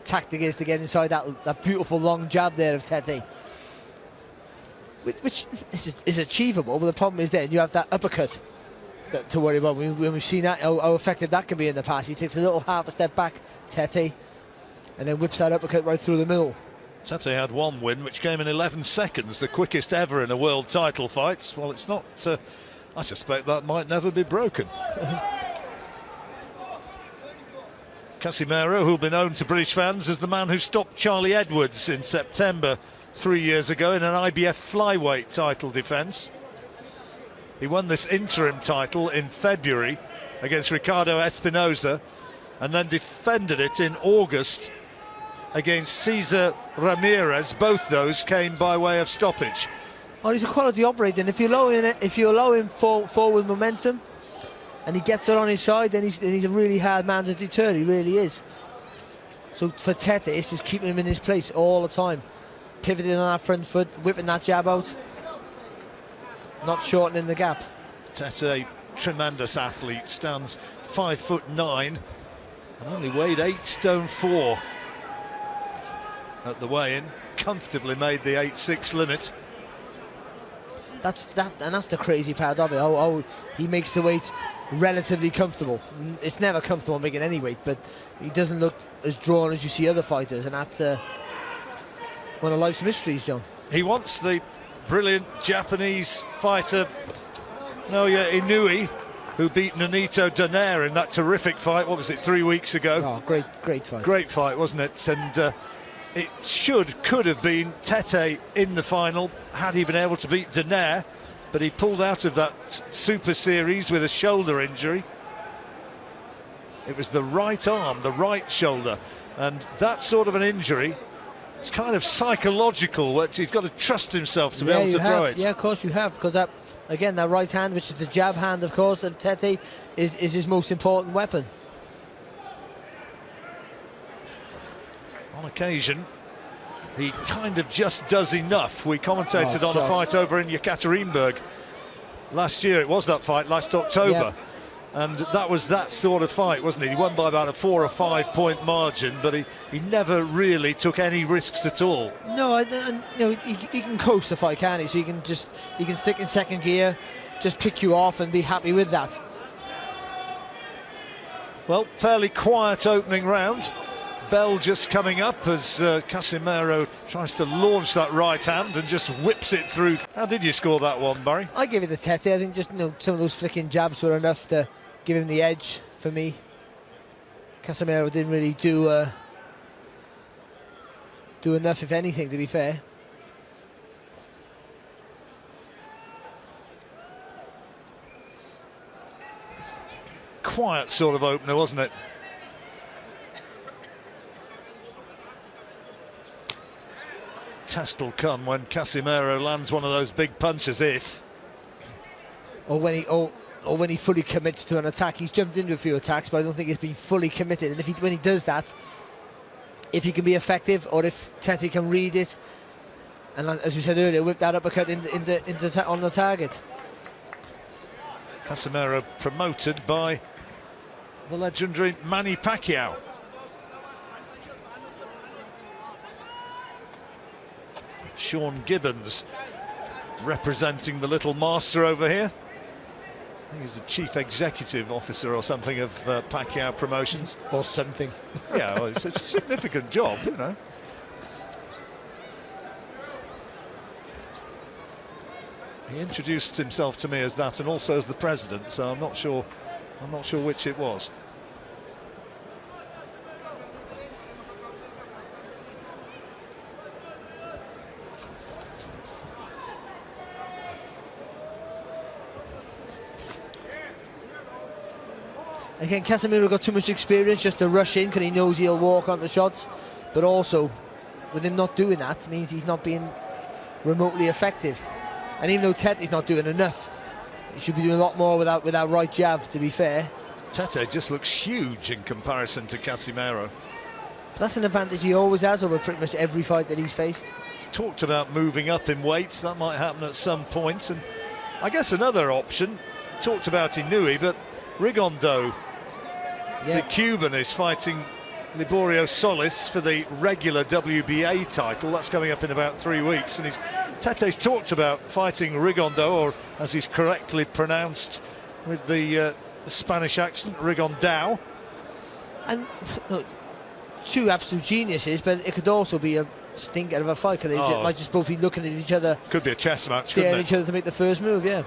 tactic is to get inside that beautiful long jab there of Tete, which is achievable, but the problem is then you have that uppercut to worry about. When we've seen that, how effective that can be in the past. He takes a little half a step back, Tete, and then whips that uppercut right through the middle. Tete had one win, which came in 11 seconds, the quickest ever in a world title fight. Well, it's not. I suspect that might never be broken. Casimero, who'll be known to British fans as the man who stopped Charlie Edwards in September 3 years ago in an IBF flyweight title defence. He won this interim title in February against Ricardo Espinosa and then defended it in August against Cesar Ramirez. Both those came by way of stoppage. Oh, he's a quality operator, and if you allow him forward momentum and he gets it on his side, then he's a really hard man to deter. He really is. So for Tete, it's just keeping him in his place all the time, pivoting on that front foot, whipping that jab out, not shortening the gap. Tete, tremendous athlete, stands 5'9" and only weighed 8 stone 4 at the weigh-in. Comfortably made the 8'6" limit. That's the crazy part of it. How he makes the weight relatively comfortable. It's never comfortable making any weight, but he doesn't look as drawn as you see other fighters, and that's one of life's mysteries, John. He wants the brilliant Japanese fighter Naoya Inoue, who beat Nonito Donaire in that terrific fight. What was it, 3 weeks ago? Oh, great fight. Great fight, wasn't it? And it could have been Tete in the final had he been able to beat Donaire, but he pulled out of that Super Series with a shoulder injury. It was the right arm, the right shoulder, and that sort of an injury, it's kind of psychological, which he's got to trust himself to be able to throw it. Yeah, of course you have, because that, again, that right hand, which is the jab hand, of course, of Tete, is his most important weapon. On occasion, he kind of just does enough. We commentated on a fight over in Yekaterinburg last year. It was that fight last October. Yeah. And that was that sort of fight, wasn't it? He won by about a 4 or 5 point margin, but he never really took any risks at all. No, he can coast the fight, can't he? So he can stick in second gear, just pick you off and be happy with that. Well, fairly quiet opening round. Bell just coming up as Casimero tries to launch that right hand and just whips it through. How did you score that one, Barry? I give it to Tete. I think just some of those flicking jabs were enough to give him the edge for me. Casimero didn't really do enough, if anything, to be fair. Quiet sort of opener, wasn't it? Test will come when Casimero lands one of those big punches, or when he fully commits to an attack. He's jumped into a few attacks, but I don't think he's been fully committed. And when he does that, if he can be effective, or if Tete can read it, and as we said earlier, whip that uppercut on the target. Casimero promoted by the legendary Manny Pacquiao. Sean Gibbons representing the little master over here. I think he's the chief executive officer or something of Pacquiao Promotions. Or something. Yeah, well, it's a significant job, you know. He introduced himself to me as that and also as the president, so I'm not sure which it was. Again, Casimero got too much experience just to rush in because he knows he'll walk on the shots, but also with him not doing that means he's not being remotely effective. And even though Tete's not doing enough, he should be doing a lot more with that right jab, to be fair. Tete just looks huge in comparison to Casimero. That's an advantage he always has over pretty much every fight that he's faced. Talked about moving up in weights, that might happen at some point. And I guess another option, talked about Inoue, but Rigondo, the Cuban, is fighting Liborio Solis for the regular WBA title. That's coming up in about 3 weeks, and Tete's talked about fighting Rigondeaux, or as he's correctly pronounced with the Spanish accent, Rigondeaux. And look, two absolute geniuses, but it could also be a stinker of a fight. They might just both be looking at each other. Could be a chess match, daring each other to make the first move, yeah.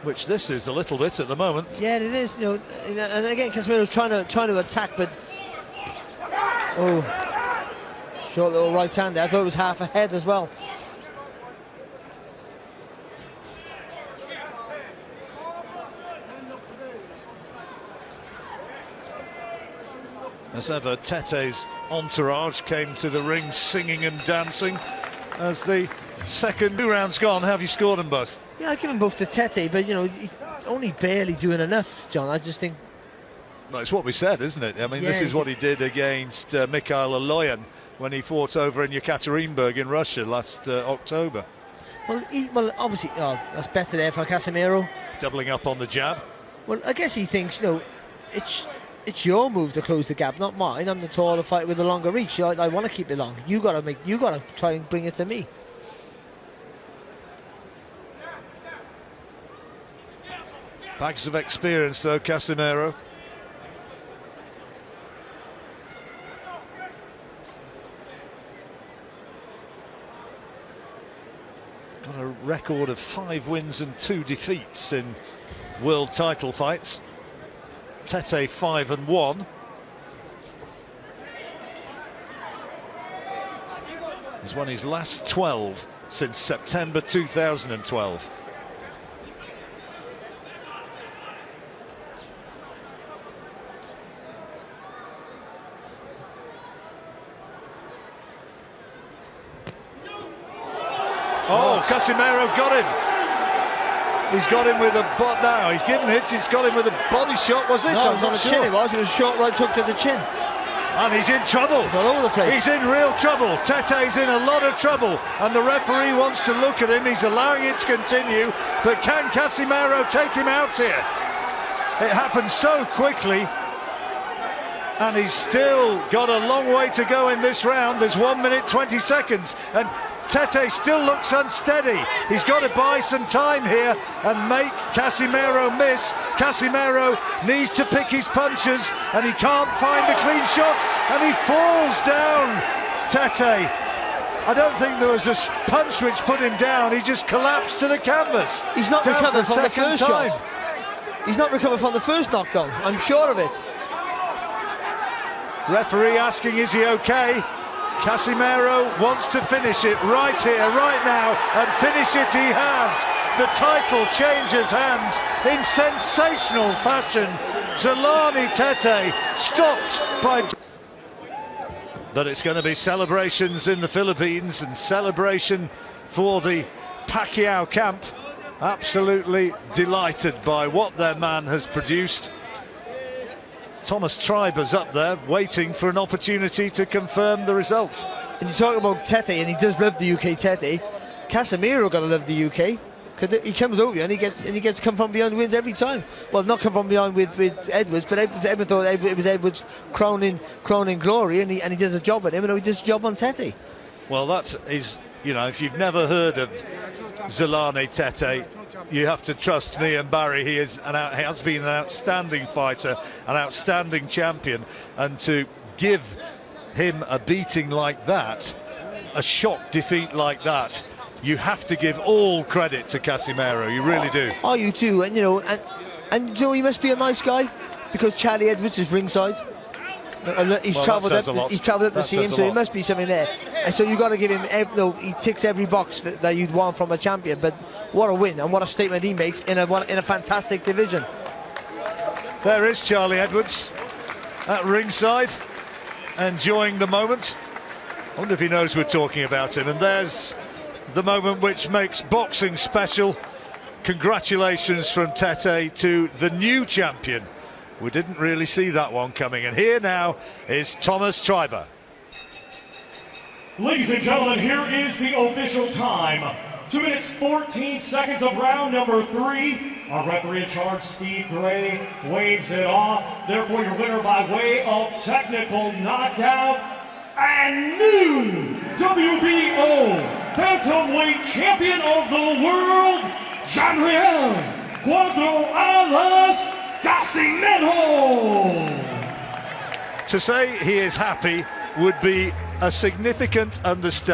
Which this is a little bit at the moment. Yeah, it is. And again, Casimero's trying to attack, but short little right hand there. I thought it was half a head as well. As ever, Tete's entourage came to the ring singing and dancing. As the second 2 rounds gone, have you scored them both? Yeah, I give them both to Tete, but he's only barely doing enough, John. I just think. Well, it's what we said, isn't it? I mean, yeah, this is what he did against Mikhail Aloyan when he fought over in Yekaterinburg in Russia last October. Well, obviously, that's better there for Casimero. Doubling up on the jab. Well, I guess he thinks, it's your move to close the gap, not mine. I'm the taller fighter with the longer reach. I want to keep it long. You gotta try and bring it to me. Bags of experience, though, Casimero. Got a record of 5 wins and 2 defeats in world title fights. Tete 5-1. He's won his last 12 since September 2012. Oh, Casimero got him. He's got him with a butt now. He's given hits. He's got him with a body shot, was it? No, it was on the chin. It was a short right hook to the chin. And he's in trouble. He's all over the place. He's in real trouble. Tete's in a lot of trouble. And the referee wants to look at him. He's allowing it to continue. But can Casimero take him out here? It happened so quickly. And he's still got a long way to go in this round. There's 1 minute 20 seconds. And Tete still looks unsteady. He's got to buy some time here and make Casimero miss. Casimero needs to pick his punches and he can't find a clean shot and he falls down. Tete, I don't think there was a punch which put him down. He just collapsed to the canvas. He's not recovered from the first shot. He's not recovered from the first knockdown, I'm sure of it. Referee asking, is he okay? Casimero wants to finish it right here, right now, and finish it he has. The title changes hands in sensational fashion. Zolani Tete stopped by... But it's going to be celebrations in the Philippines and celebration for the Pacquiao camp. Absolutely delighted by what their man has produced. Thomas Treiber's up there waiting for an opportunity to confirm the result. And you talk about Tete, and he does love the UK. Tete, Casimero gotta love the UK. Cause he comes over and he gets come from behind wins every time. Well, not come from behind with Edwards, but everyone thought it was Edwards' crowning glory, and he does a job on him, and he does a job on Tete. Well, that's his. If you've never heard of Zolani Tete, you have to trust me and Barry. He has been an outstanding fighter, an outstanding champion, and to give him a beating like that, a shock defeat like that, you have to give all credit to Casimero. You really do. Oh, you too. And he must be a nice guy, because Charlie Edwards is ringside. He's travelled up to see him, so there must be something there. And so you got to give him. He ticks every box that you'd want from a champion. But what a win and what a statement he makes in a fantastic division. There is Charlie Edwards at ringside, enjoying the moment. I wonder if he knows we're talking about him. And there's the moment which makes boxing special. Congratulations from Tete to the new champion. We didn't really see that one coming. And here now is Thomas Treiber. Ladies and gentlemen, here is the official time. 2 minutes 14 seconds of round number 3. Our referee in charge, Steve Gray, waves it off. Therefore, your winner by way of technical knockout and new WBO bantamweight champion of the world, Jean-Riel Cuadro Alas Casimero. To say he is happy would be a significant understatement.